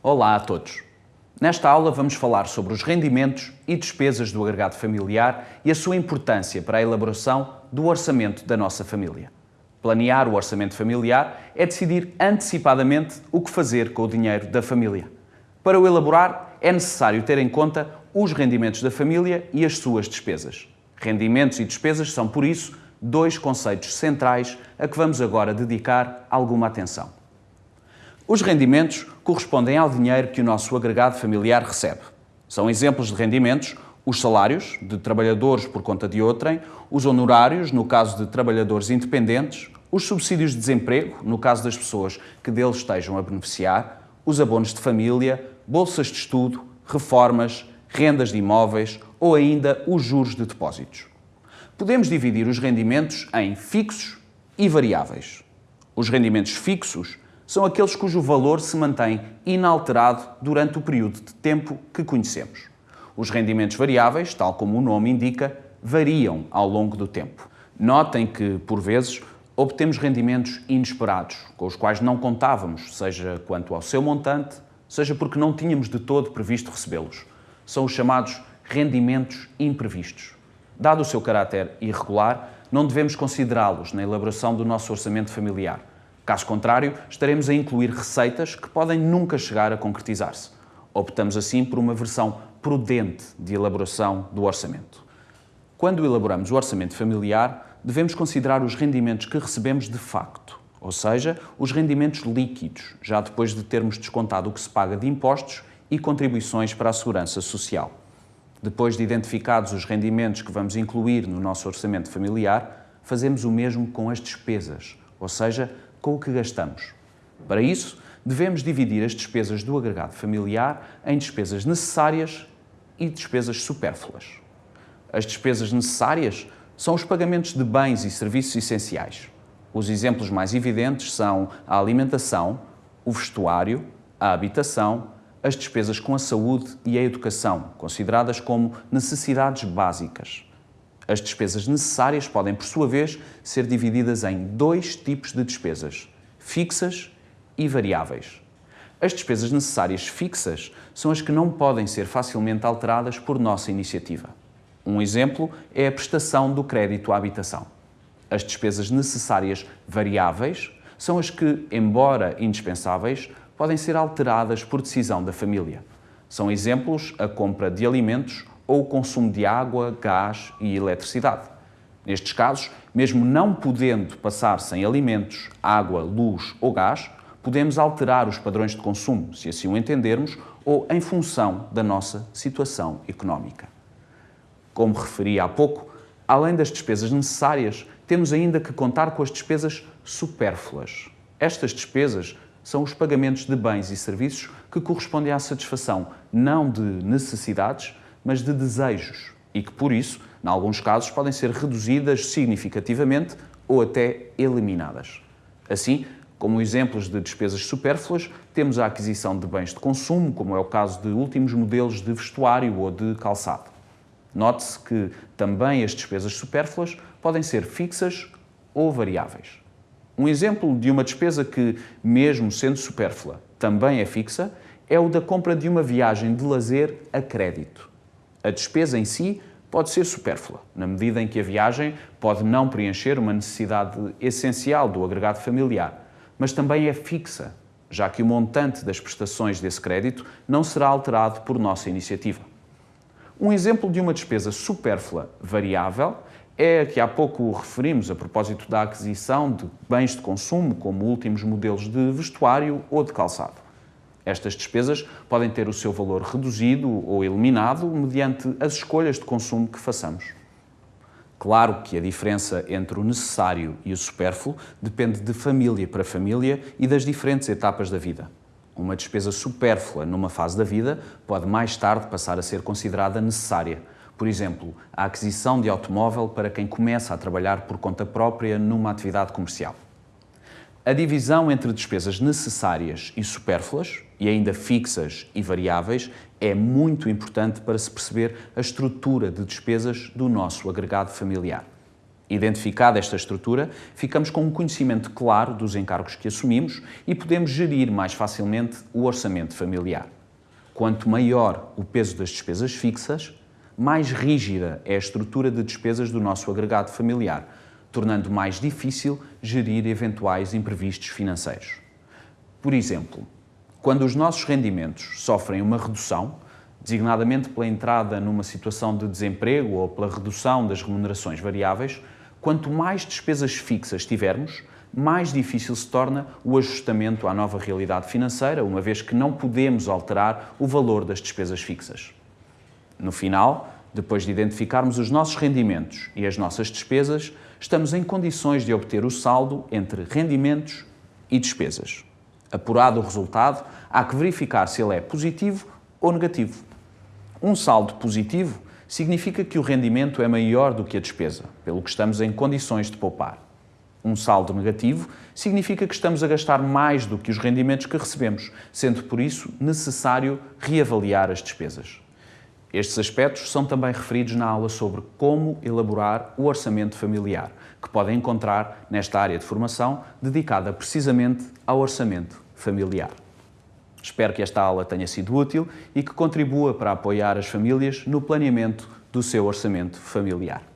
Olá a todos! Nesta aula vamos falar sobre os rendimentos e despesas do agregado familiar e a sua importância para a elaboração do orçamento da nossa família. Planear o orçamento familiar é decidir antecipadamente o que fazer com o dinheiro da família. Para o elaborar, é necessário ter em conta os rendimentos da família e as suas despesas. Rendimentos e despesas são, por isso, dois conceitos centrais a que vamos agora dedicar alguma atenção. Os rendimentos correspondem ao dinheiro que o nosso agregado familiar recebe. São exemplos de rendimentos os salários de trabalhadores por conta de outrem, os honorários, no caso de trabalhadores independentes, os subsídios de desemprego, no caso das pessoas que deles estejam a beneficiar, os abonos de família, bolsas de estudo, reformas, rendas de imóveis ou ainda os juros de depósitos. Podemos dividir os rendimentos em fixos e variáveis. Os rendimentos fixos são aqueles cujo valor se mantém inalterado durante o período de tempo que conhecemos. Os rendimentos variáveis, tal como o nome indica, variam ao longo do tempo. Notem que, por vezes, obtemos rendimentos inesperados, com os quais não contávamos, seja quanto ao seu montante, seja porque não tínhamos de todo previsto recebê-los. São os chamados rendimentos imprevistos. Dado o seu caráter irregular, não devemos considerá-los na elaboração do nosso orçamento familiar. Caso contrário, estaremos a incluir receitas que podem nunca chegar a concretizar-se. Optamos assim por uma versão prudente de elaboração do orçamento. Quando elaboramos o orçamento familiar, devemos considerar os rendimentos que recebemos de facto, ou seja, os rendimentos líquidos, já depois de termos descontado o que se paga de impostos e contribuições para a segurança social. Depois de identificados os rendimentos que vamos incluir no nosso orçamento familiar, fazemos o mesmo com as despesas, ou seja, com o que gastamos. Para isso, devemos dividir as despesas do agregado familiar em despesas necessárias e despesas supérfluas. As despesas necessárias são os pagamentos de bens e serviços essenciais. Os exemplos mais evidentes são a alimentação, o vestuário, a habitação, as despesas com a saúde e a educação, consideradas como necessidades básicas. As despesas necessárias podem, por sua vez, ser divididas em dois tipos de despesas, fixas e variáveis. As despesas necessárias fixas são as que não podem ser facilmente alteradas por nossa iniciativa. Um exemplo é a prestação do crédito à habitação. As despesas necessárias variáveis são as que, embora indispensáveis, podem ser alteradas por decisão da família. São exemplos a compra de alimentos ou o consumo de água, gás e eletricidade. Nestes casos, mesmo não podendo passar sem alimentos, água, luz ou gás, podemos alterar os padrões de consumo, se assim o entendermos, ou em função da nossa situação económica. Como referi há pouco, além das despesas necessárias, temos ainda que contar com as despesas supérfluas. Estas despesas são os pagamentos de bens e serviços que correspondem à satisfação não de necessidades, mas de desejos e que, por isso, em alguns casos, podem ser reduzidas significativamente ou até eliminadas. Assim, como exemplos de despesas supérfluas, temos a aquisição de bens de consumo, como é o caso de últimos modelos de vestuário ou de calçado. Note-se que também as despesas supérfluas podem ser fixas ou variáveis. Um exemplo de uma despesa que, mesmo sendo supérflua, também é fixa, é o da compra de uma viagem de lazer a crédito. A despesa em si pode ser supérflua, na medida em que a viagem pode não preencher uma necessidade essencial do agregado familiar, mas também é fixa, já que o montante das prestações desse crédito não será alterado por nossa iniciativa. Um exemplo de uma despesa supérflua variável é a que há pouco referimos a propósito da aquisição de bens de consumo, como últimos modelos de vestuário ou de calçado. Estas despesas podem ter o seu valor reduzido ou eliminado mediante as escolhas de consumo que façamos. Claro que a diferença entre o necessário e o supérfluo depende de família para família e das diferentes etapas da vida. Uma despesa supérflua numa fase da vida pode mais tarde passar a ser considerada necessária. Por exemplo, a aquisição de automóvel para quem começa a trabalhar por conta própria numa atividade comercial. A divisão entre despesas necessárias e supérfluas, e ainda fixas e variáveis, é muito importante para se perceber a estrutura de despesas do nosso agregado familiar. Identificada esta estrutura, ficamos com um conhecimento claro dos encargos que assumimos e podemos gerir mais facilmente o orçamento familiar. Quanto maior o peso das despesas fixas, mais rígida é a estrutura de despesas do nosso agregado familiar, tornando mais difícil gerir eventuais imprevistos financeiros. Por exemplo, quando os nossos rendimentos sofrem uma redução, designadamente pela entrada numa situação de desemprego ou pela redução das remunerações variáveis, quanto mais despesas fixas tivermos, mais difícil se torna o ajustamento à nova realidade financeira, uma vez que não podemos alterar o valor das despesas fixas. No final, depois de identificarmos os nossos rendimentos e as nossas despesas, estamos em condições de obter o saldo entre rendimentos e despesas. Apurado o resultado, há que verificar se ele é positivo ou negativo. Um saldo positivo significa que o rendimento é maior do que a despesa, pelo que estamos em condições de poupar. Um saldo negativo significa que estamos a gastar mais do que os rendimentos que recebemos, sendo por isso necessário reavaliar as despesas. Estes aspectos são também referidos na aula sobre como elaborar o orçamento familiar, que podem encontrar nesta área de formação dedicada precisamente ao orçamento familiar. Espero que esta aula tenha sido útil e que contribua para apoiar as famílias no planeamento do seu orçamento familiar.